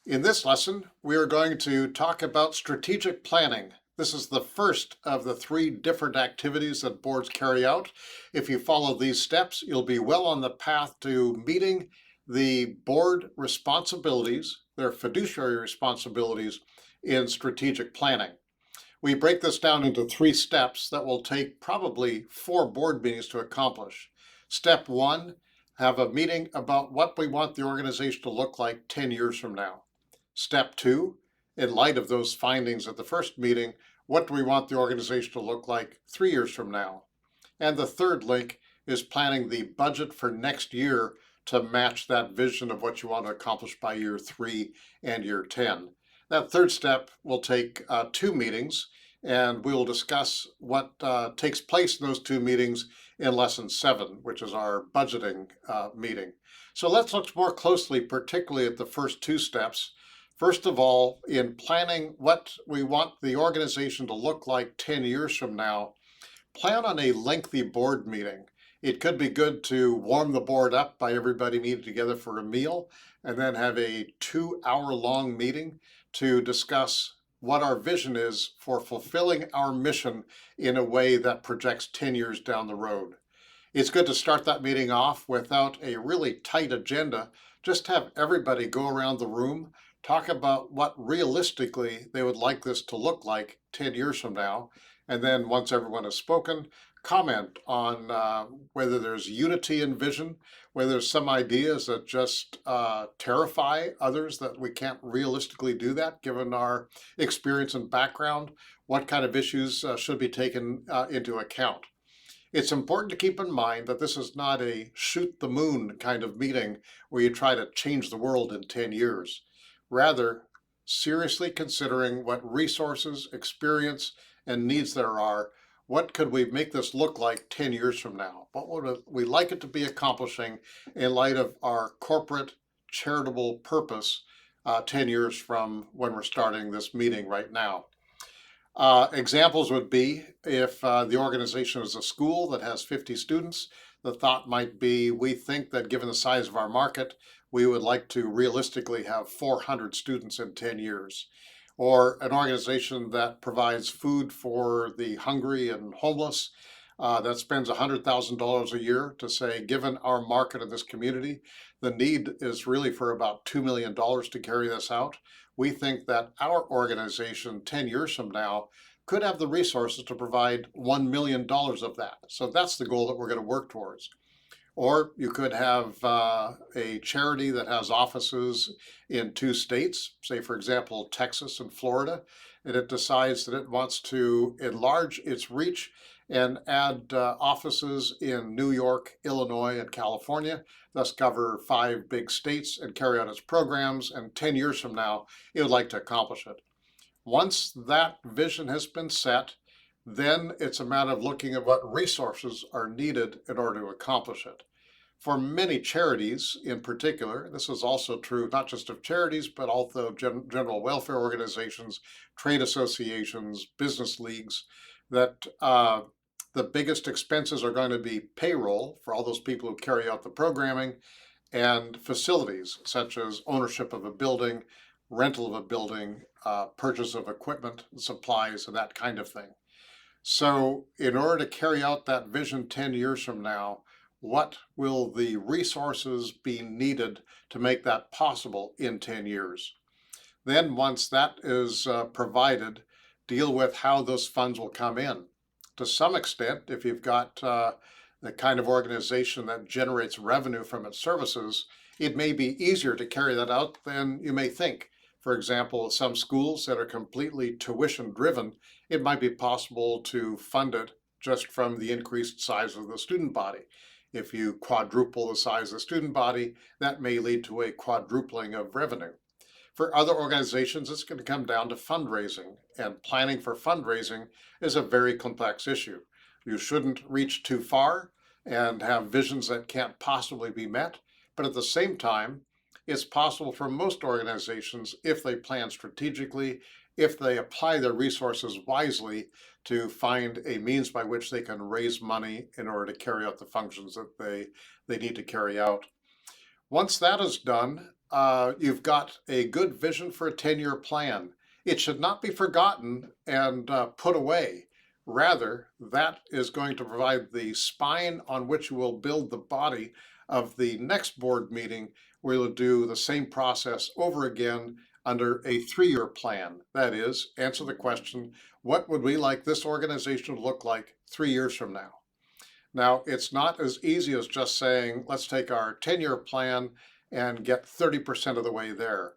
In this lesson, we are going to talk about strategic planning. This is the first of the three different activities that boards carry out. If you follow these steps, you'll be well on the path to meeting the board responsibilities, their fiduciary responsibilities in strategic planning. We break this down into three steps that will take probably 4 board meetings to accomplish. Step 1, have a meeting about what we want the organization to look like 10 years from now. Step 2, in light of those findings at the first meeting, what do we want the organization to look like 3 years from now? And the third link is planning the budget for next year to match that vision of what you want to accomplish by year 3 and year 10. That third step will take 2 meetings, and we will discuss what takes place in those 2 meetings in lesson 7, which is our budgeting meeting. So let's look more closely, particularly at the first 2 steps. First of all, in planning what we want the organization to look like 10 years from now, plan on a lengthy board meeting. It could be good to warm the board up by everybody meeting together for a meal and then have a 2-hour-long meeting to discuss what our vision is for fulfilling our mission in a way that projects 10 years down the road. It's good to start that meeting off without a really tight agenda. Just have everybody go around the room, talk about what realistically they would like this to look like 10 years from now. And then once everyone has spoken, comment on whether there's unity in vision, whether there's some ideas that just terrify others that we can't realistically do that given our experience and background, what kind of issues should be taken into account. It's important to keep in mind that this is not a shoot the moon kind of meeting where you try to change the world in 10 years. Rather, seriously considering what resources, experience, and needs there are. What could we make this look like 10 years from now? What would we like it to be accomplishing in light of our corporate charitable purpose 10 years from when we're starting this meeting right now? Examples would be if the organization is a school that has 50 students, the thought might be we think that given the size of our market, we would like to realistically have 400 students in 10 years. Or an organization that provides food for the hungry and homeless that spends $100,000 a year to say, given our market in this community, the need is really for about $2 million to carry this out. We think that our organization 10 years from now could have the resources to provide $1 million of that. So that's the goal that we're going to work towards. Or you could have a charity that has offices in 2 states, say for example, Texas and Florida, and it decides that it wants to enlarge its reach and add offices in New York, Illinois, and California, thus cover 5 big states and carry out its programs, and 10 years from now, it would like to accomplish it. Once that vision has been set, then it's a matter of looking at what resources are needed in order to accomplish it. For many charities in particular, this is also true not just of charities, but also general welfare organizations, trade associations, business leagues, that the biggest expenses are going to be payroll for all those people who carry out the programming and facilities such as ownership of a building, rental of a building, purchase of equipment, supplies, and that kind of thing. So in order to carry out that vision 10 years from now, what will the resources be needed to make that possible in 10 years? Then once that is provided, deal with how those funds will come in. To some extent, if you've got the kind of organization that generates revenue from its services, it may be easier to carry that out than you may think. For example, some schools that are completely tuition driven, it might be possible to fund it just from the increased size of the student body. If you quadruple the size of the student body, that may lead to a quadrupling of revenue. For other organizations, it's going to come down to fundraising, and planning for fundraising is a very complex issue. You shouldn't reach too far and have visions that can't possibly be met, but at the same time, it's possible for most organizations, if they plan strategically, if they apply their resources wisely, to find a means by which they can raise money in order to carry out the functions that they need to carry out. Once that is done, you've got a good vision for a 10-year plan. It should not be forgotten and put away. Rather, that is going to provide the spine on which you will build the body of the next board meeting, where you'll do the same process over again under a 3-year plan. That is, answer the question, what would we like this organization to look like 3 years from now? Now, it's not as easy as just saying, let's take our 10-year plan and get 30% of the way there.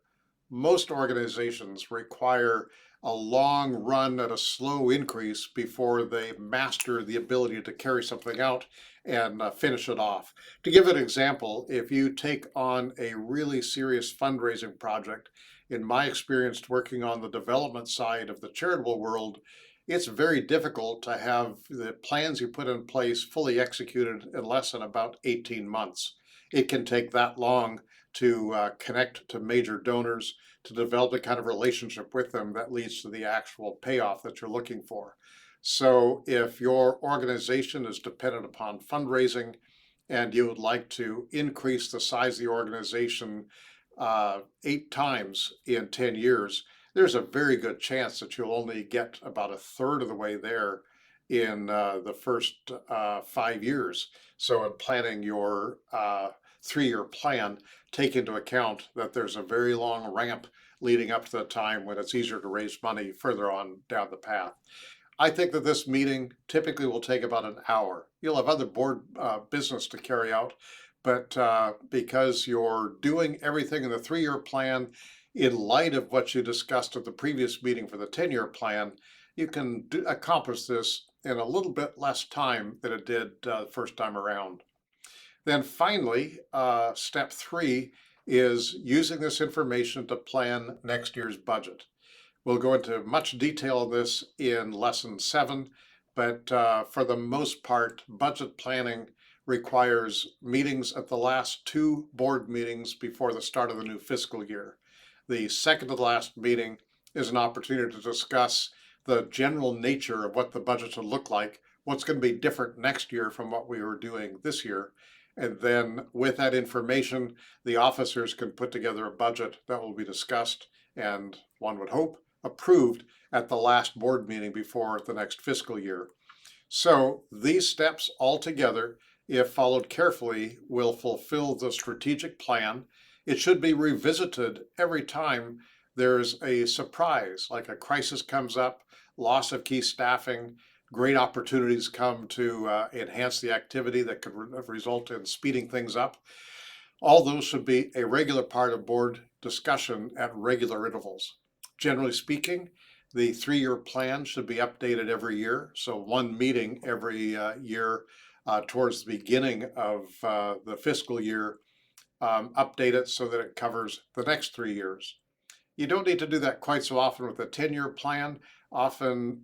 Most organizations require a long run at a slow increase before they master the ability to carry something out and finish it off. To give an example, if you take on a really serious fundraising project, in my experience working on the development side of the charitable world, it's very difficult to have the plans you put in place fully executed in less than about 18 months. It can take that long to connect to major donors, to develop the kind of relationship with them that leads to the actual payoff that you're looking for. So if your organization is dependent upon fundraising and you would like to increase the size of the organization 8 times in 10 years, there's a very good chance that you'll only get about a third of the way there in the first 5 years. So in planning your 3-year plan, take into account that there's a very long ramp leading up to the time when it's easier to raise money further on down the path. I think that this meeting typically will take about an hour. You'll have other board business to carry out, but because you're doing everything in the 3-year plan in light of what you discussed at the previous meeting for the 10-year plan, you can accomplish this in a little bit less time than it did the first time around. Then finally, step 3 is using this information to plan next year's budget. We'll go into much detail on this in lesson 7, but for the most part, budget planning requires meetings at the last 2 board meetings before the start of the new fiscal year. The second to the last meeting is an opportunity to discuss the general nature of what the budget should look like, what's going to be different next year from what we were doing this year. And then with that information, the officers can put together a budget that will be discussed and, one would hope, approved at the last board meeting before the next fiscal year. So these steps altogether, if followed carefully, will fulfill the strategic plan. It should be revisited every time there's a surprise, like a crisis comes up, loss of key staffing, great opportunities come to enhance the activity that could result in speeding things up. All those should be a regular part of board discussion at regular intervals. Generally speaking, the 3-year plan should be updated every year. So one meeting every year towards the beginning of the fiscal year, update it so that it covers the next 3 years. You don't need to do that quite so often with a 10-year plan. Often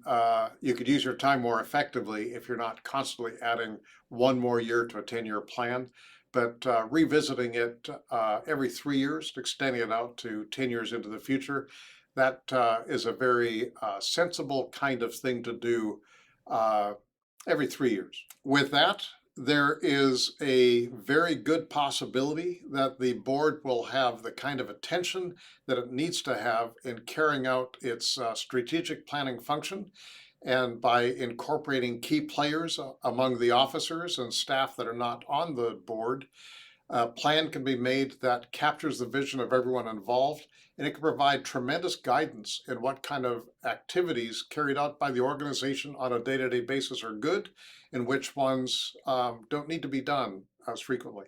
you could use your time more effectively if you're not constantly adding one more year to a 10-year plan. But revisiting it every 3 years, extending it out to 10 years into the future, that is a very sensible kind of thing to do every 3 years. With that, there is a very good possibility that the board will have the kind of attention that it needs to have in carrying out its strategic planning function. And by incorporating key players among the officers and staff that are not on the board, a plan can be made that captures the vision of everyone involved, and it can provide tremendous guidance in what kind of activities carried out by the organization on a day-to-day basis are good and which ones don't need to be done as frequently.